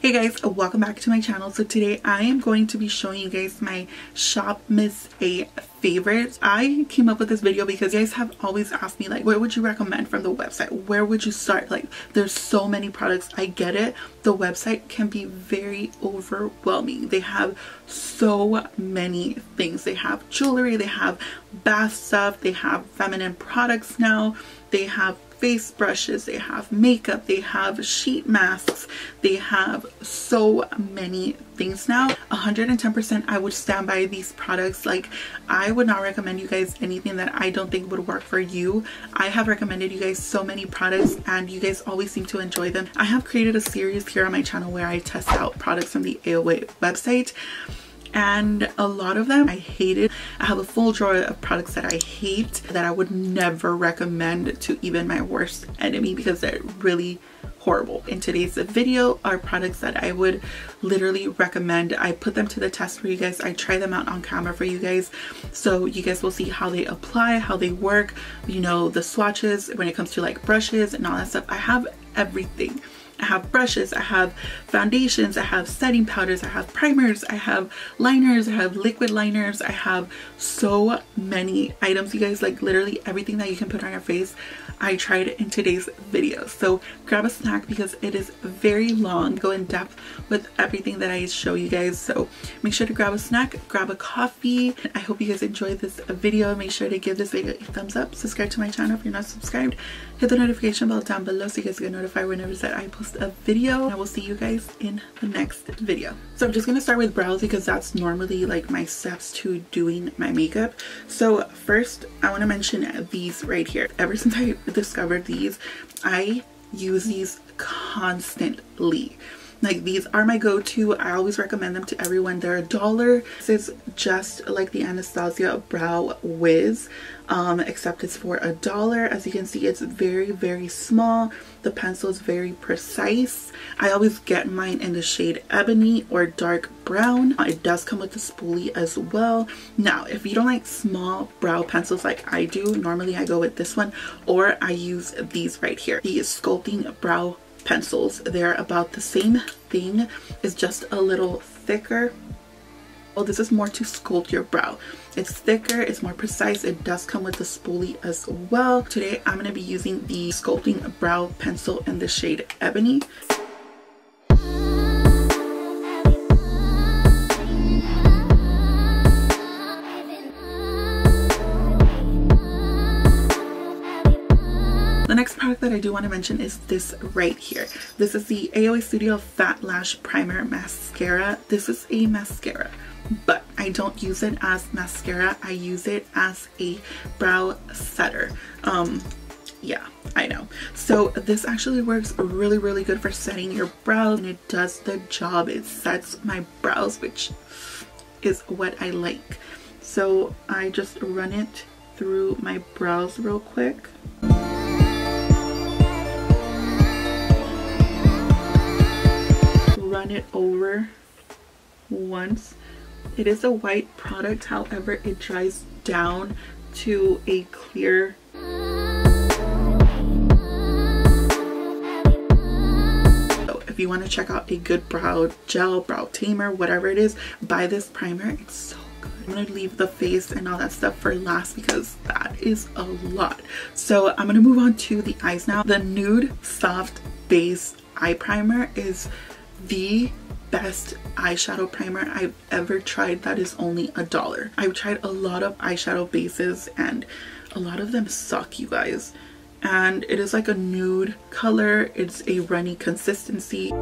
Hey guys, welcome back to my channel. So today I am going to be showing you guys my Shop Miss A favorites. I came up with this video because you guys have always asked me, like, what would you recommend from the website? Where would you start? Like, there's so many products. I get it. The website can be very overwhelming. They have so many things. They have jewelry, they have bath stuff, they have feminine products now, they have face brushes, they have makeup, they have sheet masks, they have so many things now. 110% I would stand by these products. Like, I would not recommend you guys anything that I don't think would work for you. I have recommended you guys so many products and you guys always seem to enjoy them. I have created a series here on my channel where I test out products from the AOA website, and a lot of them I hated. I have a full drawer of products that I hate, that I would never recommend to even my worst enemy because they're really horrible. In today's video are products that I would literally recommend. I put them to the test for you guys. I try them out on camera for you guys, so you guys will see how they apply, how they work, you know, the swatches when it comes to like brushes and all that stuff. I have everything. I have brushes, I have foundations, I have setting powders, I have primers, I have liners, I have liquid liners. I have so many items, you guys. Like, literally everything that you can put on your face I tried in today's video. So grab a snack because it is very long. Go in depth with everything that I show you guys, so make sure to grab a snack, grab a coffee. I hope you guys enjoyed this video. Make sure to give this video a thumbs up, subscribe to my channel if you're not subscribed, hit the notification bell down below so you guys get notified whenever that I post a video, and I will see you guys in the next video. So I'm just gonna start with brows because that's normally like my steps to doing my makeup. So first I want to mention these right here. Ever since I discovered these, I use these constantly. Like, these are my go-to. I always recommend them to everyone. They're $1. This is just like the Anastasia Brow Wiz, except it's for $1. As you can see, it's very small. The pencil is very precise. I always get mine in the shade ebony or dark brown. It does come with a spoolie as well. Now, if you don't like small brow pencils like I do, normally I go with this one, or I use these right here, the Sculpting Brow pencils. They're about the same thing, it's just a little thicker. Well, this is more to sculpt your brow. It's thicker, it's more precise. It does come with a spoolie as well. Today I'm going to be using the Sculpting Brow pencil in the shade ebony. The next product that I do want to mention is this right here. This is the AOA Studio Fat Lash Primer Mascara. This is a mascara, but I don't use it as mascara. I use it as a brow setter. Yeah, I know. So this actually works really good for setting your brows, and it does the job. It sets my brows, which is what I like. So I just run it through my brows real quick. Run it over once. It is a white product, however it dries down to a clear. So if you want to check out a good brow gel, brow tamer, whatever it is, buy this primer. It's so good. I'm gonna leave the face and all that stuff for last because that is a lot. So I'm gonna move on to the eyes now. The Nude Soft Base Eye Primer is the best eyeshadow primer I've ever tried. That is only $1. I've tried a lot of eyeshadow bases and a lot of them suck, you guys. And it is like a nude color. It's a runny consistency.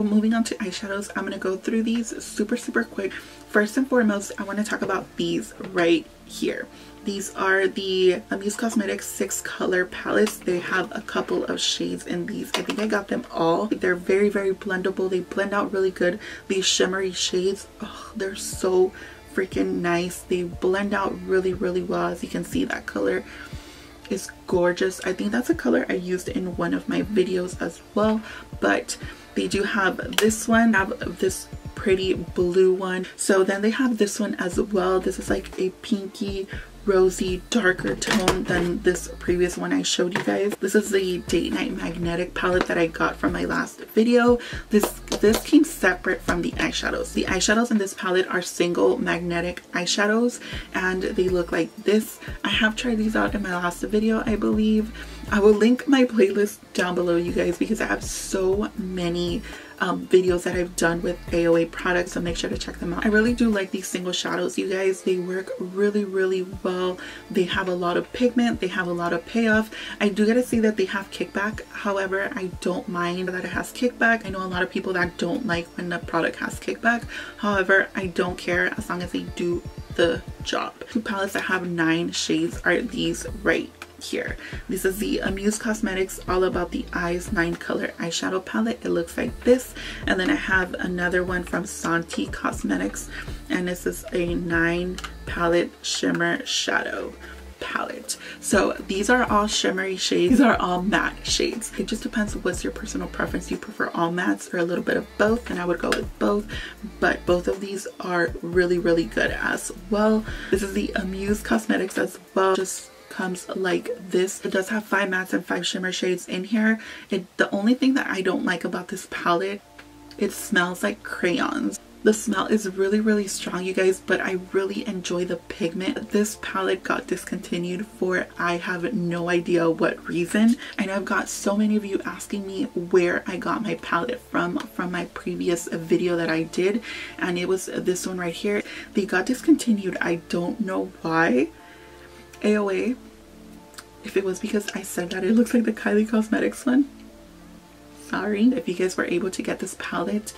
Moving on to eyeshadows, I'm going to go through these super quick. First and foremost, I want to talk about these right here. These are the Amuse Cosmetics 6 color palettes. They have a couple of shades in these. I think I got them all. They're very blendable. They blend out really good. These shimmery shades, oh, they're so freaking nice. They blend out really well. As you can see, that color is gorgeous. I think that's a color I used in one of my videos as well, but they do have this one, have this pretty blue one. So then they have this one as well. This is like a pinky rosy, darker tone than this previous one I showed you guys. This is the Date Night Magnetic palette that I got from my last video. This came separate from the eyeshadows. The eyeshadows in this palette are single magnetic eyeshadows, and they look like this. I have tried these out in my last video, I believe. I will link my playlist down below, you guys, because I have so many videos that I've done with AOA products, so make sure to check them out. I really do like these single shadows, you guys. They work really, really well. They have a lot of pigment, they have a lot of payoff. I do gotta say that they have kickback. However, I don't mind that it has kickback. I know a lot of people that don't like when the product has kickback. However, I don't care as long as they do the job. Two palettes that have 9 shades are these right here. This is the Amuse Cosmetics All About the Eyes 9 color eyeshadow palette. It looks like this. And then I have another one from SANTEE Cosmetics, and this is a 9 palette shimmer shadow palette. So these are all shimmery shades. These are all matte shades. It just depends what's your personal preference. Do you prefer all mattes or a little bit of both? And I would go with both, but both of these are really, really good as well. This is the Amuse Cosmetics as well. Just comes like this. It does have 5 mattes and 5 shimmer shades in here. The only thing that I don't like about this palette, it smells like crayons. The smell is really, really strong, you guys, but I really enjoy the pigment. This palette got discontinued for I have no idea what reason. I know I've got so many of you asking me where I got my palette from my previous video that I did, and it was this one right here. They got discontinued. I don't know why. AOA, if it was because I said that it looks like the Kylie Cosmetics one, sorry. If you guys were able to get this palette,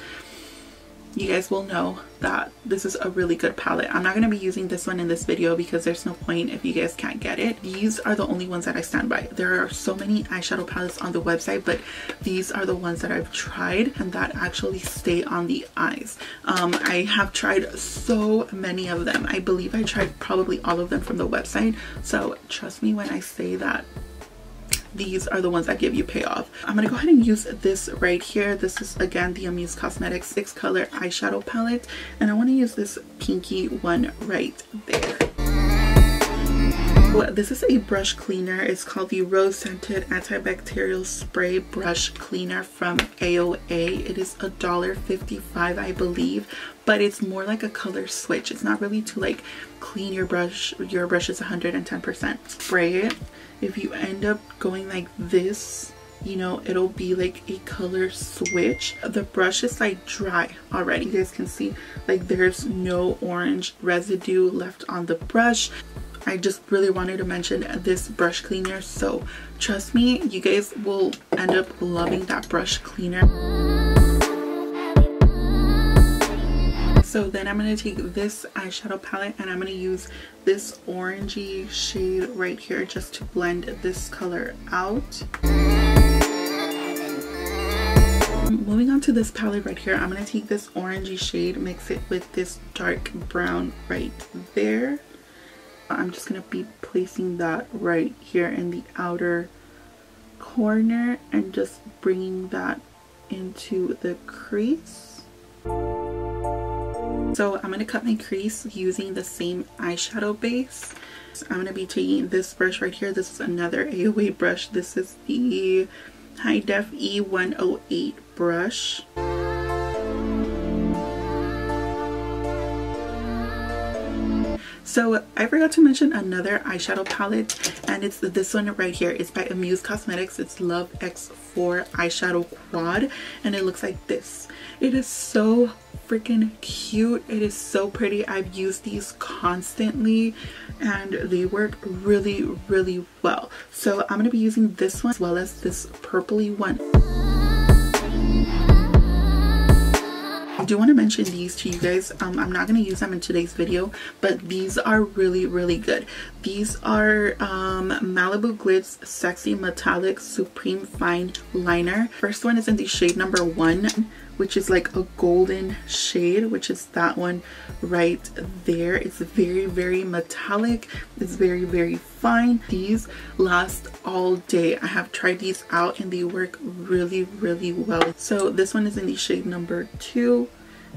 you guys will know that this is a really good palette. I'm not going to be using this one in this video because there's no point if you guys can't get it. These are the only ones that I stand by. There are so many eyeshadow palettes on the website, but these are the ones that I've tried and that actually stay on the eyes. I have tried so many of them. I believe I tried probably all of them from the website, so trust me when I say that these are the ones that give you payoff. I'm gonna go ahead and use this right here. This is again the Amuse Cosmetics 6 color eyeshadow palette, and I want to use this pinky one right there. Well, this is a brush cleaner. It's called the Rose Scented Antibacterial Spray Brush Cleaner from AOA. It is $1.55, I believe, but it's more like a color switch. It's not really to like clean your brush. Your brush is 110%. Spray it. If you end up going like this, you know, it'll be like a color switch. The brush is like dry already. You guys can see like there's no orange residue left on the brush. I just really wanted to mention this brush cleaner, so trust me, you guys will end up loving that brush cleaner. So then I'm going to take this eyeshadow palette and I'm going to use this orangey shade right here just to blend this color out. Moving on to this palette right here, I'm going to take this orangey shade, mix it with this dark brown right there. I'm just going to be placing that right here in the outer corner and just bringing that into the crease. So I'm going to cut my crease using the same eyeshadow base. So I'm going to be taking this brush right here. This is another AOA brush. This is the High Def E108 brush. So I forgot to mention another eyeshadow palette, and it's this one right here. It's by Amuse Cosmetics. It's Love X4 eyeshadow quad, and it looks like this. It is so freaking cute. It is so pretty. I've used these constantly and they work really, really well. So I'm going to be using this one as well as this purpley one. I do want to mention these to you guys. I'm not going to use them in today's video, but these are really, really good. These are Malibu Glitz Sexy Metallic Supreme Fine Liner. First one is in the shade number 1, which is like a golden shade, which is that one right there. It's very, very metallic. It's very, very fine. These last all day. I have tried these out and they work really, really well. So this one is in the shade number 2,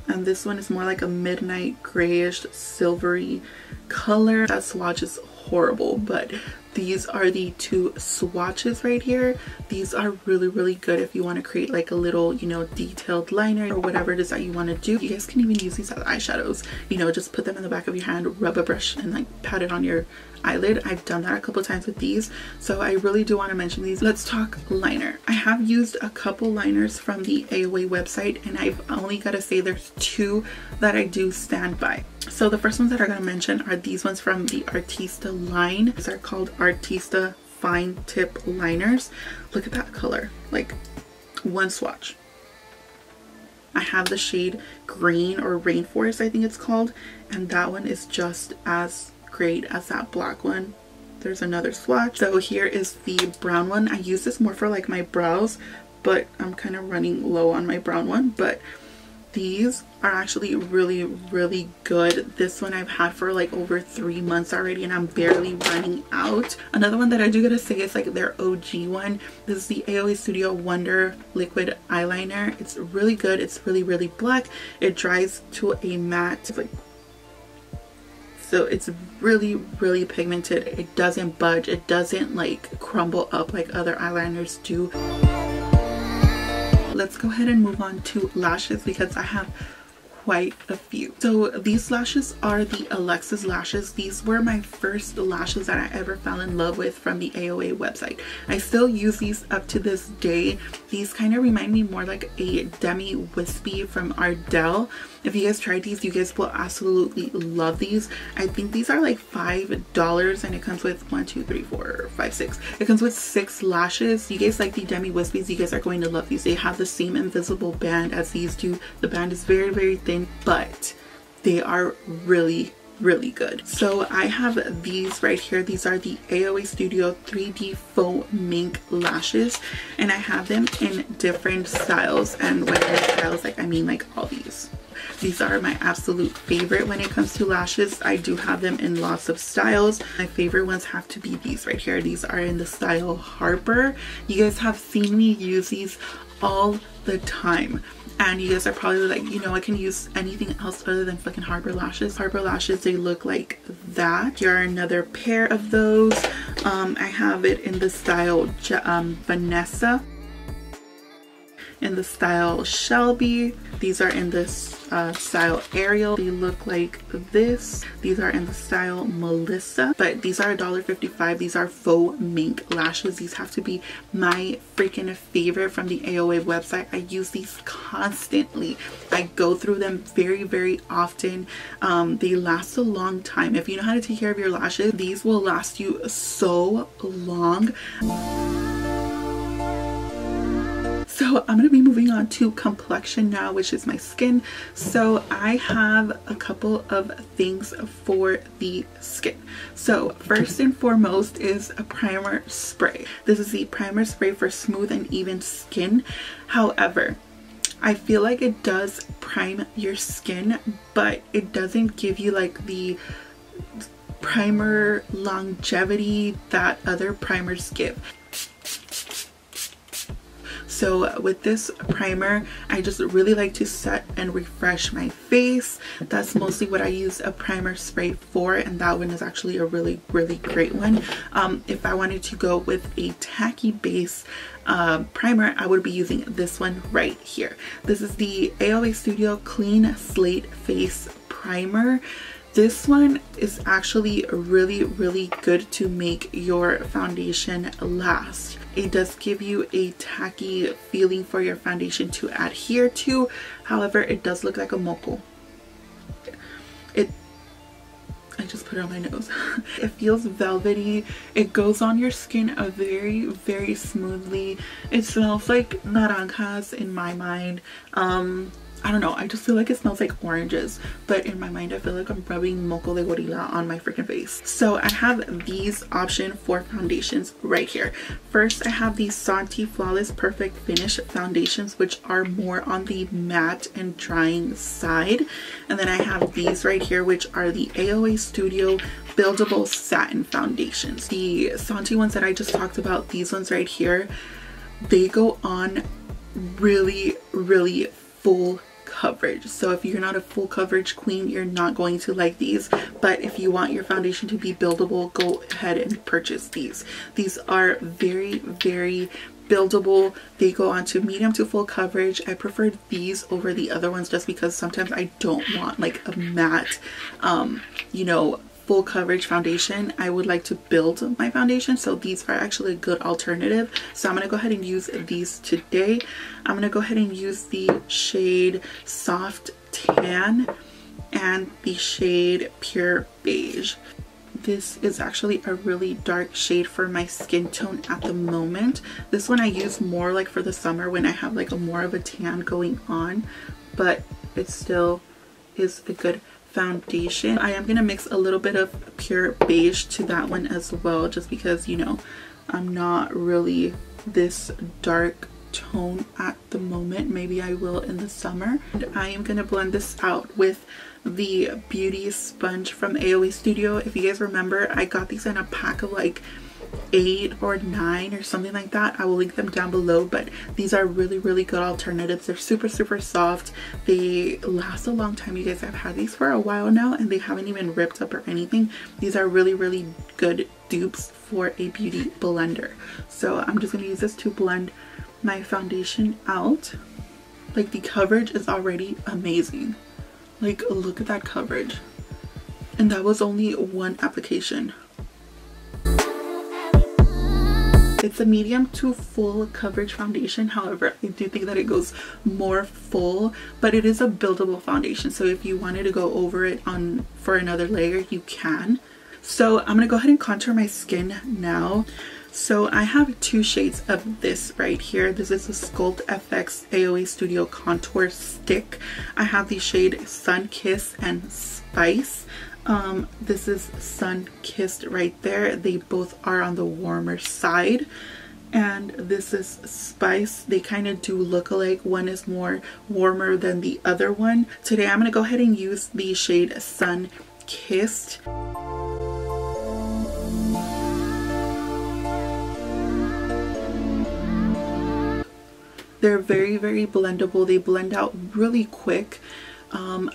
and this one is more like a midnight grayish silvery color. That swatch is horrible, but these are the two swatches right here. These are really good if you want to create like a little, you know, detailed liner or whatever it is that you want to do. You guys can even use these as eyeshadows, you know, just put them in the back of your hand, rub a brush and like pat it on your eyelid. I've done that a couple times with these, so I really do want to mention these. Let's talk liner. I have used a couple liners from the AOA website, and I've only got to say there's two that I do stand by. So the first ones that I'm going to mention are these ones from the Artista line. These are called Artista fine tip liners. Look at that color, like one swatch. I have the shade green, or rainforest I think it's called, and that one is just as great as that black one. There's another swatch. So here is the brown one. I use this more for like my brows, but I'm kind of running low on my brown one. But these are actually really good. This one I've had for like over 3 months already, and I'm barely running out. Another one that I do gotta say is like their OG one. This is the AOA Studio Wonder Liquid Eyeliner. It's really good. It's really black. It dries to a matte, like, so it's really pigmented. It doesn't budge. It doesn't like crumble up like other eyeliners do. Let's go ahead and move on to lashes, because I have quite a few. So these lashes are the Alexis Lashes. These were my first lashes that I ever fell in love with from the AOA website. I still use these up to this day. These kind of remind me more like a Demi Wispy from Ardell. If you guys tried these, you guys will absolutely love these. I think these are like $5, and it comes with 1, 2, 3, 4, 5, 6. It comes with 6 lashes. You guys like the Demi Wispies, you guys are going to love these. They have the same invisible band as these do. The band is very thin, but they are really good. So I have these right here. These are the AOA Studio 3D Faux Mink lashes, and I have them in different styles. And when I say styles, like I mean like all these. These are my absolute favorite when it comes to lashes. I do have them in lots of styles. My favorite ones have to be these right here. These are in the style Harper. You guys have seen me use these all the time, and you guys are probably like, you know, I can use anything else other than fucking Harper lashes. Harper lashes, they look like that. Here are another pair of those. I have it in the style Vanessa, in the style Shelby. These are in this style Ariel. They look like this. These are in the style Melissa, but these are $1.55. These are faux mink lashes. These have to be my freaking favorite from the AOA website. I use these constantly. I go through them very often. They last a long time. If you know how to take care of your lashes, these will last you so long. So I'm going to be moving on to complexion now, which is my skin. So I have a couple of things for the skin. So first and foremost is a primer spray. This is the primer spray for smooth and even skin. However, I feel like it does prime your skin, but it doesn't give you like the primer longevity that other primers give. So with this primer, I just really like to set and refresh my face. That's mostly what I use a primer spray for, and that one is actually a really great one. If I wanted to go with a tacky base primer, I would be using this one right here. This is the AOA Studio Clean Slate Face Primer. This one is actually really good to make your foundation last. It does give you a tacky feeling for your foundation to adhere to. However, it does look like a moco. I just put it on my nose. It feels velvety. It goes on your skin very smoothly. It smells like naranjas in my mind. I don't know, I just feel like it smells like oranges, but in my mind I feel like I'm rubbing moco de gorilla on my freaking face. So I have these option for foundations right here. First, I have these SANTEE Flawless Perfect Finish foundations, which are more on the matte and drying side. And then I have these right here, which are the AOA Studio Buildable Satin foundations. The SANTEE ones that I just talked about, these ones right here, they go on really full coverage. So if you're not a full coverage queen, you're not going to like these. But if you want your foundation to be buildable, go ahead and purchase these. These are very, very buildable. They go on to medium to full coverage. I prefer these over the other ones just because sometimes I don't want like a matte, you know, full coverage foundation. I would like to build my foundation, so these are actually a good alternative. So I'm going to go ahead and use these today. I'm going to go ahead and use the shade Soft Tan and the shade Pure Beige. This is actually a really dark shade for my skin tone at the moment. This one I use more like for the summer when I have like a more of a tan going on, but it still is a good foundation. I am going to mix a little bit of Pure Beige to that one as well, just because, you know, I'm not really this dark tone at the moment. Maybe I will in the summer. And I am going to blend this out with the beauty sponge from AOA Studio. If you guys remember, I got these in a pack of like 8 or 9 or something like that. I will link them down below, but these are really, really good alternatives. They're super, super soft. They last a long time, you guys. I've had these for a while now and they haven't even ripped up or anything. These are really, really good dupes for a beauty blender. So I'm just going to use this to blend my foundation out. Like, the coverage is already amazing. Like, look at that coverage. And that was only one application. It's a medium to full coverage foundation. However, I do think that it goes more full, but it is a buildable foundation. So if you wanted to go over it on for another layer, you can. So I'm gonna go ahead and contour my skin now. So I have 2 shades of this right here. This is the Sculpt FX AOA Studio Contour Stick. I have the shade Sun Kiss and Spice. This is Sun Kissed right there. They both are on the warmer side. And this is Spice. They kind of do look alike. One is more warmer than the other one. Today I'm going to go ahead and use the shade Sun Kissed. They're very, very blendable. They blend out really quick.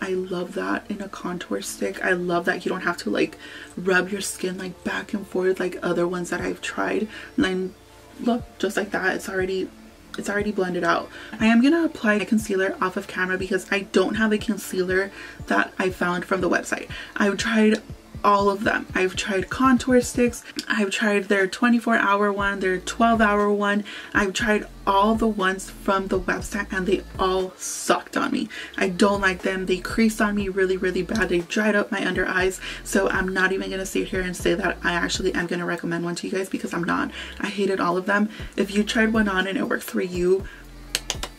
I love that in a contour stick. I love that you don't have to like rub your skin like back and forth like other ones that I've tried. And then look, just like that, it's already blended out. I am gonna apply my concealer off of camera because I don't have a concealer that I found from the website. I've tried all of them. I've tried contour sticks. I've tried their 24-hour one, their 12-hour one. I've tried all the ones from the website and they all sucked on me. I don't like them. They creased on me really, really bad. They dried up my under eyes. So I'm not even gonna sit here and say that I actually am gonna recommend one to you guys, because I'm not. I hated all of them. If you tried one on and it worked for you,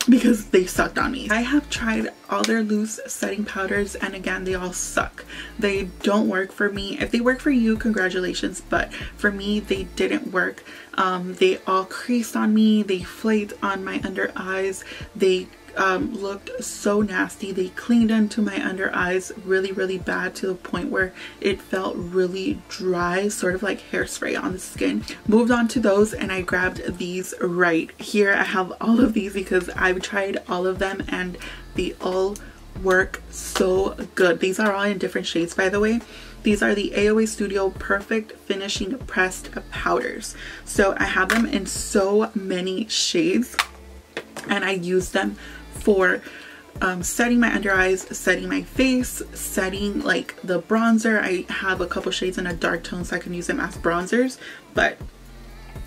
because they sucked on me. I have tried all their loose setting powders and again, they all suck. They don't work for me. If they work for you, congratulations, but for me, they didn't work. They all creased on me. They flaked on my under eyes. They looked so nasty. They cleaned into my under eyes really, really bad, to the point where it felt really dry, sort of like hairspray on the skin. Moved on to those and I grabbed these right here. I have all of these because I've tried all of them and they all work so good. These are all in different shades, by the way. These are the AOA Studio Perfect Finishing Pressed Powders. So I have them in so many shades and I use them for setting my under eyes, setting my face, setting like the bronzer. I have a couple shades in a dark tone so I can use them as bronzers, but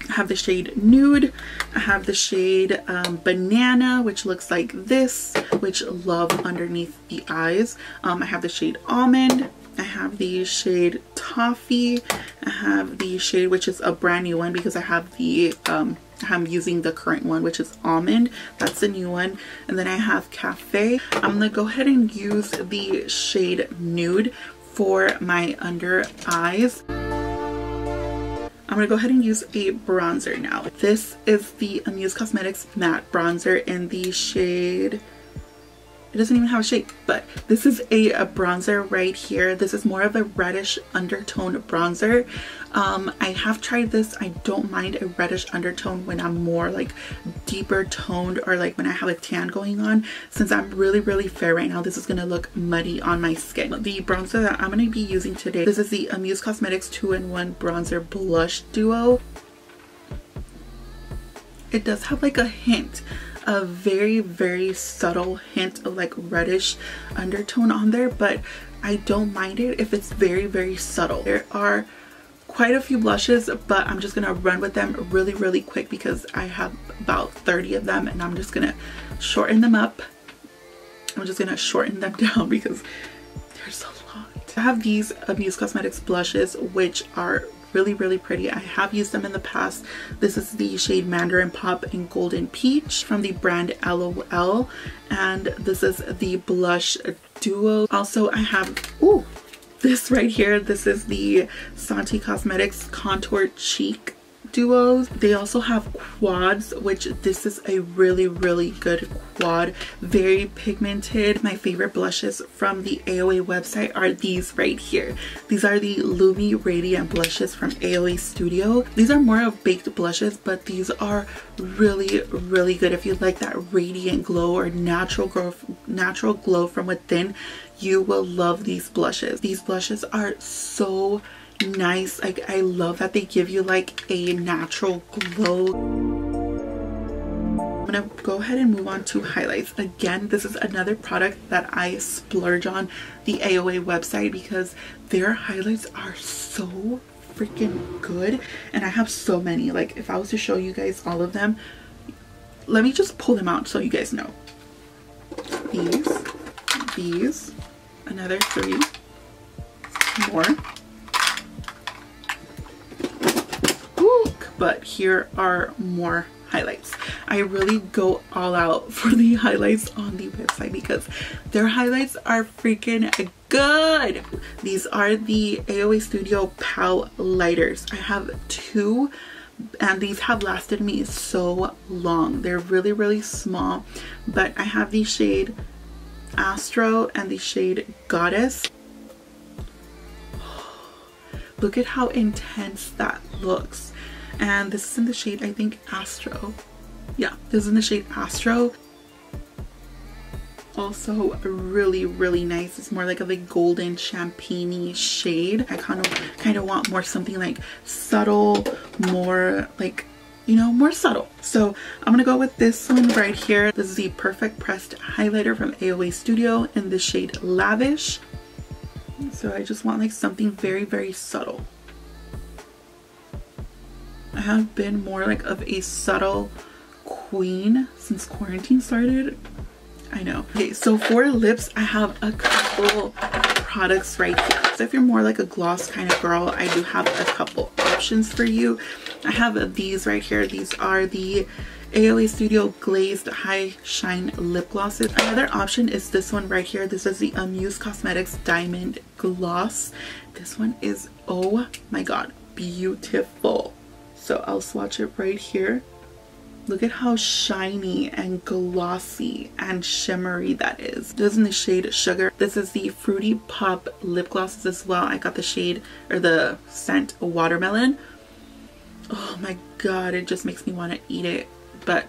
I have the shade Nude. I have the shade Banana, which looks like this, which love underneath the eyes. I have the shade Almond. I have the shade Toffee. I have the shade, which is a brand new one because I have the I'm using the current one, which is Almond. That's a new one. And then I have Cafe. I'm gonna go ahead and use the shade Nude for my under eyes. I'm gonna go ahead and use a bronzer now. This is the Amuse Cosmetics matte bronzer in the shade, it doesn't even have a shade, but this is a bronzer right here. This is more of a reddish undertone bronzer. I have tried this. I don't mind a reddish undertone when I'm more like deeper toned, or like when I have a tan going on. Since I'm really fair right now, this is gonna look muddy on my skin. The bronzer that I'm gonna be using today, this is the Amuse Cosmetics 2-in-1 bronzer blush duo. It does have like a hint, a very subtle hint of like reddish undertone on there, but I don't mind it if it's very subtle. There are quite a few blushes, but I'm just gonna run with them really quick because I have about 30 of them, and I'm just gonna shorten them up. I'm just gonna shorten them down because there's a lot. I have these Amuse Cosmetics blushes, which are really pretty. I have used them in the past. This is the shade Mandarin Pop in Golden Peach from the brand LOL, and this is the blush duo. Also, I have this right here. This is the SANTEE Cosmetics Contour Cheek duos. They also have quads, which this is a really good quad, very pigmented. My favorite blushes from the AOA website are these right here. These are the Lumi Radiant blushes from AOA Studio. These are more of baked blushes, but these are really good if you like that radiant glow or natural glow from within. You will love these blushes. These blushes are so nice. Like, I love that they give you like a natural glow. I'm gonna go ahead and move on to highlights. Again, this is another product that I splurge on the AOA website because their highlights are so freaking good, and I have so many. Like, if I was to show you guys all of them, let me just pull them out so you guys know. These, another 3 more. But here are more highlights. I really go all out for the highlights on the website because their highlights are freaking good. These are the AOA Studio Pow Lighters. I have 2, and these have lasted me so long. They're really small, but I have the shade Astro and the shade Goddess. Look at how intense that looks. And this is in the shade, I think, Astro. Yeah, this is in the shade Astro. Also really nice. It's more like a golden champagne-y shade. I kind of want more something like subtle, more like, you know, more subtle. So I'm gonna go with this one right here. This is the Perfect Pressed Highlighter from AOA Studio in the shade Lavish. So I just want like something very subtle. I have been more like of a subtle queen since quarantine started. I know. Okay, so for lips, I have a couple products right here. So if you're more like a gloss kind of girl, I do have a couple options for you. I have these right here. These are the AOA Studio Glazed High Shine Lip Glosses. Another option is this one right here. This is the Amuse Cosmetics Diamond Gloss. This one is, oh my god, beautiful. So I'll swatch it right here. Look at how shiny and glossy and shimmery that is. This is in the shade Sugar. This is the Fruity Pop lip glosses as well. I got the shade, or the scent, Watermelon. Oh my god, it just makes me want to eat it. But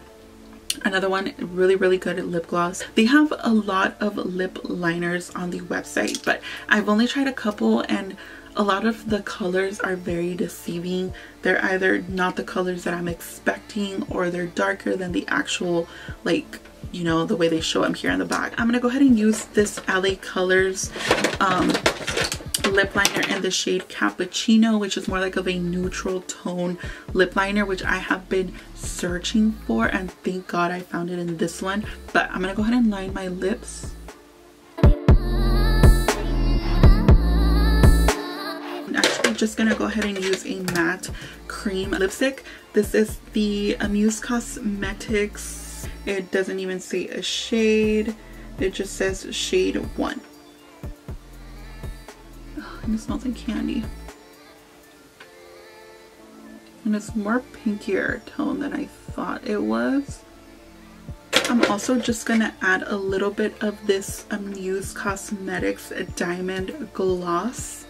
another one, really good lip gloss. They have a lot of lip liners on the website, but I've only tried a couple, and a lot of the colors are very deceiving. They're either not the colors that I'm expecting, or they're darker than the actual, like, you know, the way they show them here in the back. I'm gonna go ahead and use this LA Colors lip liner in the shade Cappuccino, which is more like of a neutral tone lip liner, which I have been searching for, and thank god I found it in this one. But I'm gonna go ahead and line my lips. Just gonna go ahead and use a matte cream lipstick. This is the Amuse Cosmetics. It doesn't even say a shade, it just says shade 1. Oh, and it smells like candy, and it's more pinkier tone than I thought it was. I'm also just gonna add a little bit of this Amuse Cosmetics Diamond Gloss.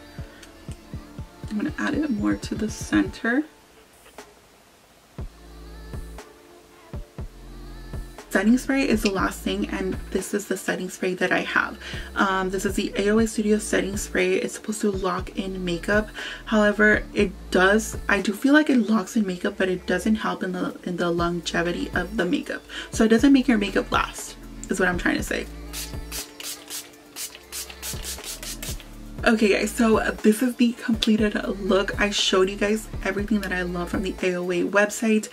I'm going to add it more to the center. Setting spray is the last thing, and this is the setting spray that I have. This is the AOA Studio setting spray. It's supposed to lock in makeup. However, I do feel like it locks in makeup, but it doesn't help in the longevity of the makeup. So it doesn't make your makeup last, is what I'm trying to say. Okay guys, so this is the completed look. I showed you guys everything that I love from the AOA website.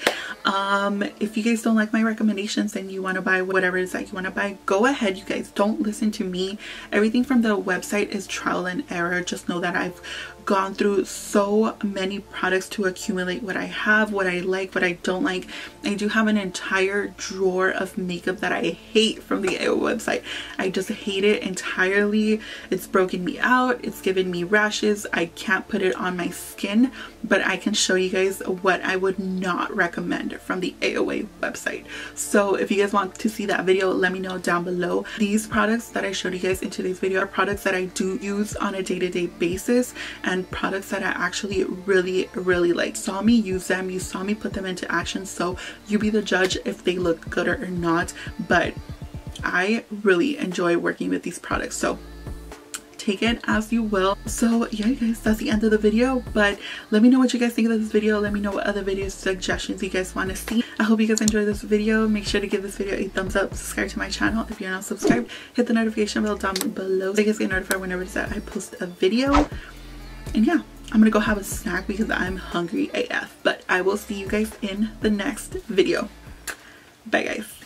If you guys don't like my recommendations and you want to buy whatever it is that you want to buy, go ahead. You guys don't listen to me. Everything from the website is trial and error. Just know that I've gone through so many products to accumulate what I have, what I like, what I don't like. I do have an entire drawer of makeup that I hate from the AOA website. I just hate it entirely. It's broken me out. It's given me rashes. I can't put it on my skin, but I can show you guys what I would not recommend from the AOA website. So if you guys want to see that video, let me know down below. These products that I showed you guys in today's video are products that I do use on a day-to-day basis, and products that I actually really like. Saw me use them, you saw me put them into action, so you be the judge if they look good or not. But I really enjoy working with these products, so take it as you will. So yeah guys, that's the end of the video, but let me know what you guys think of this video. Let me know what other video suggestions you guys want to see. I hope you guys enjoyed this video. Make sure to give this video a thumbs up, subscribe to my channel if you're not subscribed, hit the notification bell down below so you guys get notified whenever it is that I post a video. And yeah, I'm gonna go have a snack because I'm hungry AF, but I will see you guys in the next video. Bye guys.